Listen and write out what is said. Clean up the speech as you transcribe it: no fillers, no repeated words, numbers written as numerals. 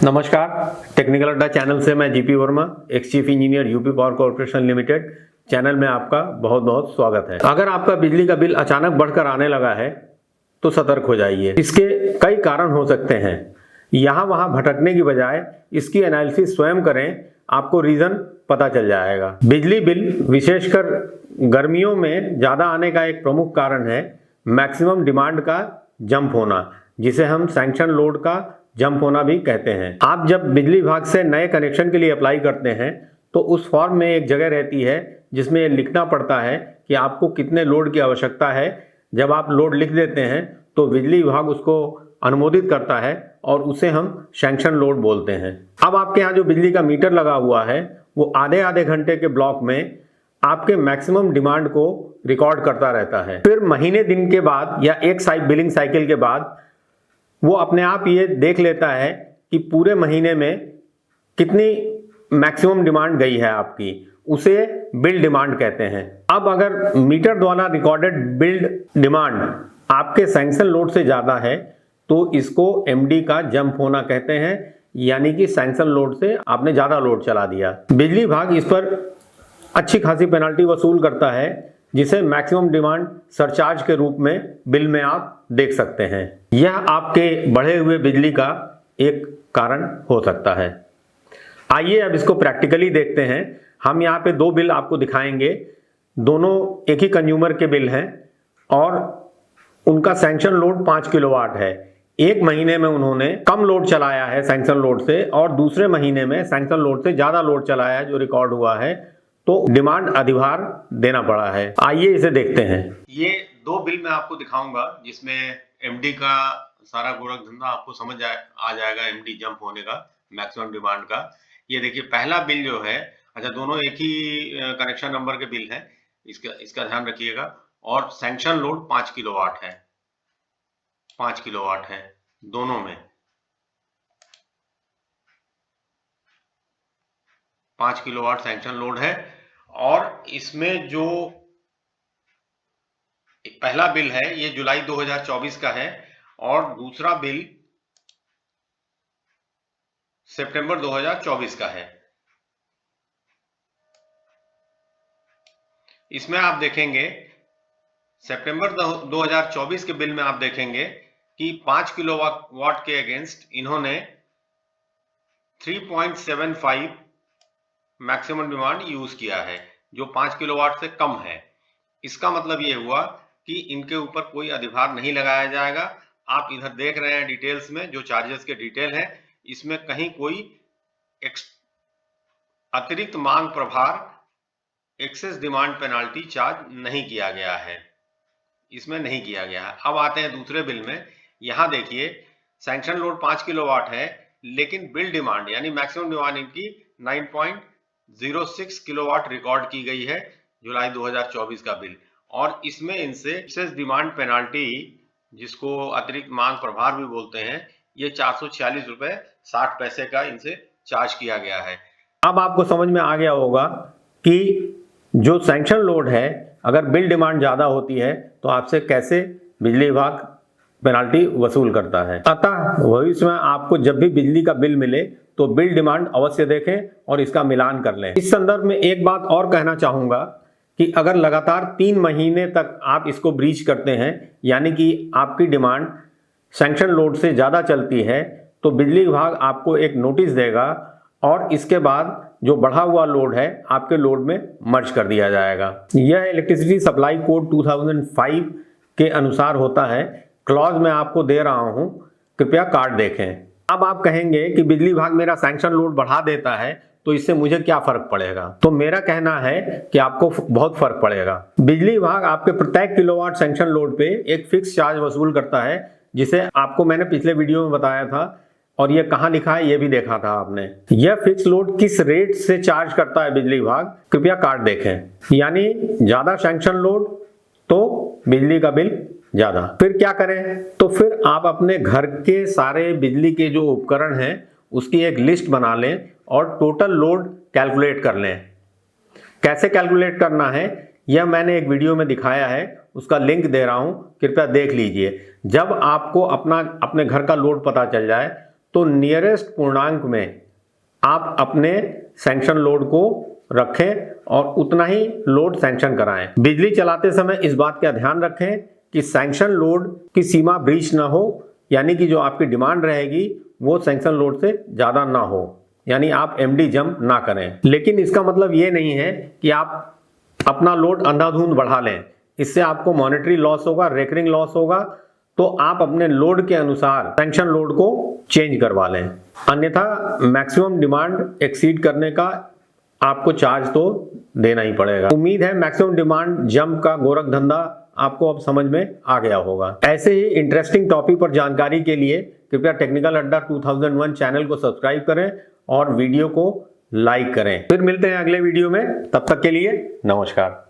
नमस्कार, टेक्निकल अड्डा चैनल से मैं GP Verma, ex chief engineer UP power corporation limited channel में आपका बहुत बहुत स्वागत है। अगर आपका बिजली का बिल अचानक बढ़कर आने लगा है तो सतर्क हो जाइए। इसके कई कारण हो सकते हैं। यहाँ वहाँ भटकने की बजाय इसकी एनालिसिस स्वयं करें, आपको रीजन पता चल जाएगा। बिजली बिल विशेषकर गर्मियों में ज़्यादा आने का एक प्रमुख कारण है मैक्सिमम डिमांड का जंप होना, जिसे हम सैंक्शन लोड का जंप होना भी कहते हैं। आप जब बिजली विभाग से नए कनेक्शन के लिए अप्लाई करते हैं तो उस फॉर्म में एक जगह रहती है जिसमें ये लिखना पड़ता है कि आपको कितने लोड की आवश्यकता है। जब आप लोड लिख देते हैं तो बिजली विभाग उसको अनुमोदित करता है और उसे हम सैंक्शन लोड बोलते हैं। अब आपके यहाँ जो बिजली का मीटर लगा हुआ है वो आधे आधे घंटे के ब्लॉक में आपके मैक्सिमम डिमांड को रिकॉर्ड करता रहता है। फिर महीने दिन के बाद या एक बिलिंग साइकिल के बाद वो अपने आप ये देख लेता है कि पूरे महीने में कितनी मैक्सिमम डिमांड गई है आपकी, उसे बिल डिमांड कहते हैं। अब अगर मीटर द्वारा रिकॉर्डेड बिल्ड डिमांड आपके सैंक्शन लोड से ज़्यादा है तो इसको एमडी का जंप होना कहते हैं, यानी कि सैंक्शन लोड से आपने ज़्यादा लोड चला दिया। बिजली विभाग इस पर अच्छी खासी पेनल्टी वसूल करता है, जिसे मैक्सिमम डिमांड सरचार्ज के रूप में बिल में आप देख सकते हैं। यह आपके बढ़े हुए बिजली का एक कारण हो सकता है। आइए अब इसको प्रैक्टिकली देखते हैं। हम यहाँ पे दो बिल आपको दिखाएंगे, दोनों एक ही कंज्यूमर के बिल हैं और उनका सैंक्शन लोड 5 किलोवाट है। एक महीने में उन्होंने कम लोड चलाया है सैंक्शन लोड से और दूसरे महीने में सैंक्शन लोड से ज़्यादा लोड चलाया है जो रिकॉर्ड हुआ है, तो डिमांड अधिभार देना पड़ा है। आइए इसे देखते हैं। ये दो बिल मैं आपको दिखाऊंगा जिसमें एमडी का सारा गोरख धंधा आपको समझ आ जाएगा, एमडी जंप होने का, मैक्सिमम डिमांड का। ये देखिए पहला बिल जो है, अच्छा दोनों एक ही कनेक्शन नंबर के बिल हैं, इसका ध्यान रखिएगा। और सैंक्शन लोड 5 किलोवाट है, 5 किलोवाट है दोनों में, 5 किलोवाट सैंक्शन लोड है। और इसमें जो एक पहला बिल है ये जुलाई 2024 का है और दूसरा बिल सितंबर 2024 का है। इसमें आप देखेंगे सितंबर 2024 के बिल में आप देखेंगे कि 5 किलोवाट के अगेंस्ट इन्होंने 3.75 मैक्सिमम डिमांड यूज किया है, जो 5 किलोवाट से कम है। इसका मतलब ये हुआ कि इनके ऊपर कोई अधिभार नहीं लगाया जाएगा। आप इधर देख रहे हैं डिटेल्स में जो चार्जेस के डिटेल है, इसमें कहीं कोई अतिरिक्त मांग प्रभार एक्सेस डिमांड पेनाल्टी चार्ज नहीं किया गया है, इसमें नहीं किया गया है। अब आते हैं दूसरे बिल में। यहां देखिए सैंक्शन लोड 5 किलोवाट है लेकिन बिल डिमांड यानी मैक्सिमम डिमांड इनकी 9.06 किलोवाट रिकॉर्ड की गई है, जुलाई 2024 का बिल। और इसमें इनसे एक्सेस डिमांड पेनाल्टी, जिसको अतिरिक्त मांग प्रभार भी बोलते हैं, ये 446 रुपए 60 पैसे का इनसे चार्ज किया गया है। अब आपको समझ में आ गया होगा कि जो सैंक्शन लोड है अगर बिल डिमांड ज्यादा होती है तो आपसे कैसे बिजली विभाग पेनाल्टी वसूल करता है। अतः भविष्य में आपको जब भी बिजली का बिल मिले तो बिल डिमांड अवश्य देखें और इसका मिलान कर लें। इस संदर्भ में एक बात और कहना चाहूंगा कि अगर लगातार 3 महीने तक आप इसको ब्रीच करते हैं, यानी कि आपकी डिमांड सैंक्शन लोड से ज़्यादा चलती है, तो बिजली विभाग आपको एक नोटिस देगा और इसके बाद जो बढ़ा हुआ लोड है आपके लोड में मर्ज कर दिया जाएगा। यह इलेक्ट्रिसिटी सप्लाई कोड 2005 के अनुसार होता है। क्लॉज मैं आपको दे रहा हूं, कृपया कार्ड देखें। अब आप कहेंगे कि बिजली विभाग मेरा सैंक्शन लोड बढ़ा देता है तो इससे मुझे क्या फर्क पड़ेगा। तो मेरा कहना है कि आपको बहुत फर्क पड़ेगा। बिजली विभाग आपके प्रत्येक किलोवाट सैंक्शन लोड पे एक फिक्स चार्ज वसूल करता है, जिसे आपको मैंने पिछले वीडियो में बताया था और ये कहाँ लिखा है ये भी देखा था आपने। यह फिक्स लोड किस रेट से चार्ज करता है बिजली विभाग, कृपया कार्ड देखें। यानी ज्यादा सैंक्शन लोड तो बिजली का बिल ज्यादा। फिर क्या करें, तो फिर आप अपने घर के सारे बिजली के जो उपकरण हैं उसकी एक लिस्ट बना लें और टोटल लोड कैलकुलेट कर लें। कैसे कैलकुलेट करना है यह मैंने एक वीडियो में दिखाया है, उसका लिंक दे रहा हूं, कृपया देख लीजिए। जब आपको अपने घर का लोड पता चल जाए तो नियरेस्ट पूर्णांक में आप अपने सैंक्शन लोड को रखें और उतना ही लोड सैंक्शन कराएं। बिजली चलाते समय इस बात का ध्यान रखें कि सैंक्शन लोड की सीमा ब्रीच ना हो, यानी कि जो आपकी डिमांड रहेगी वो सैंक्शन लोड से ज़्यादा ना हो, यानी आप एमडी जंप ना करें। लेकिन इसका मतलब ये नहीं है कि आप अपना लोड अंधाधुंध बढ़ा लें, इससे आपको मॉनेटरी लॉस होगा, रेकरिंग लॉस होगा। तो आप अपने लोड के अनुसार सैंक्शन लोड को चेंज करवा लें, अन्यथा मैक्सिमम डिमांड एक्सीड करने का आपको चार्ज तो देना ही पड़ेगा। उम्मीद है मैक्सिमम डिमांड जंप का गोरख धंधा आपको अब समझ में आ गया होगा। ऐसे ही इंटरेस्टिंग टॉपिक पर जानकारी के लिए कृपया टेक्निकल अड्डा 2001 चैनल को सब्सक्राइब करें और वीडियो को लाइक करें। फिर मिलते हैं अगले वीडियो में, तब तक के लिए नमस्कार।